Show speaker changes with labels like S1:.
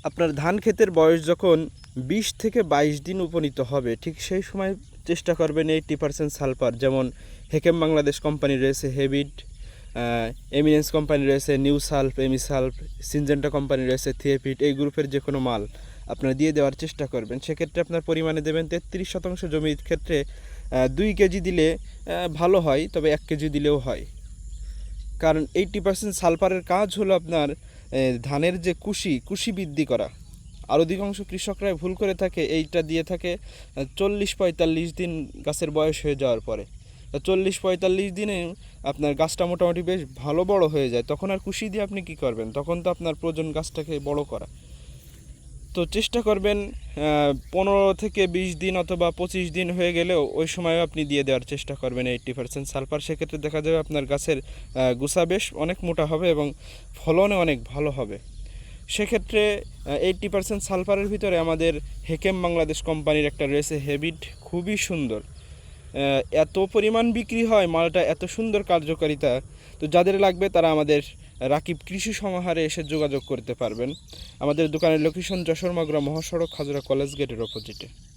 S1: আপনার ধান ক্ষেতের বয়স যখন 20 থেকে 22 দিন উপনীত হবে, ঠিক সেই সময় চেষ্টা করবেন 80% সালফার, যেমন হেকেম বাংলাদেশ কোম্পানি রয়েছে হেভিড, এমিনেন্স কোম্পানি রয়েছে নিউ সালফ, এমি সালফ, সিনজেন্টা কোম্পানি রয়েছে থিয়েপিট, এই গ্রুপের যে কোনো মাল আপনারা দিয়ে দেওয়ার চেষ্টা করবেন। সেক্ষেত্রে আপনার পরিমাণে দেবেন 33% জমির ক্ষেত্রে 2 কেজি দিলে ভালো হয়, তবে 1 কেজি দিলেও হয়। কারণ 80% সালফারের কাজ হলো আপনার ধানের যে কুশি বৃদ্ধি করা। আর অধিকাংশ কৃষকরাই ভুল করে থাকে, এইটা দিয়ে থাকে 40-45 দিন গাছের বয়স হয়ে যাওয়ার পরে। 40-45 দিনে আপনার গাছটা মোটামুটি বেশ ভালো বড় হয়ে যায়, তখন আর কুশি দিয়ে আপনি কি করবেন? তখন তো আপনার প্রয়োজন গাছটাকে বড় করা। তো চেষ্টা করবেন 15 থেকে 20 দিন অথবা 25 দিন হয়ে গেলেও ওই সময় আপনি দিয়ে দেওয়ার চেষ্টা করবেন 80% সালফার। সেক্ষেত্রে দেখা যাবে আপনার গাছের গোছা বেশ অনেক মোটা হবে এবং ফলনও অনেক ভালো হবে। সেক্ষেত্রে 80% সালফারের ভিতরে আমাদের হেকেম বাংলাদেশ কোম্পানির একটা রয়েছে হেভিড, খুবই সুন্দর। এত পরিমাণ বিক্রি হয় মালটা, এত সুন্দর কার্যকারিতা। তো যাদের লাগবে তারা আমাদের রাকিব কৃষি সমাহারে এসে যোগাযোগ করতে পারবেন। আমাদের দোকানের লোকেশন যশোর মাগুরা মহাসড়ক, খাজুরা কলেজ গেটের অপোজিটে।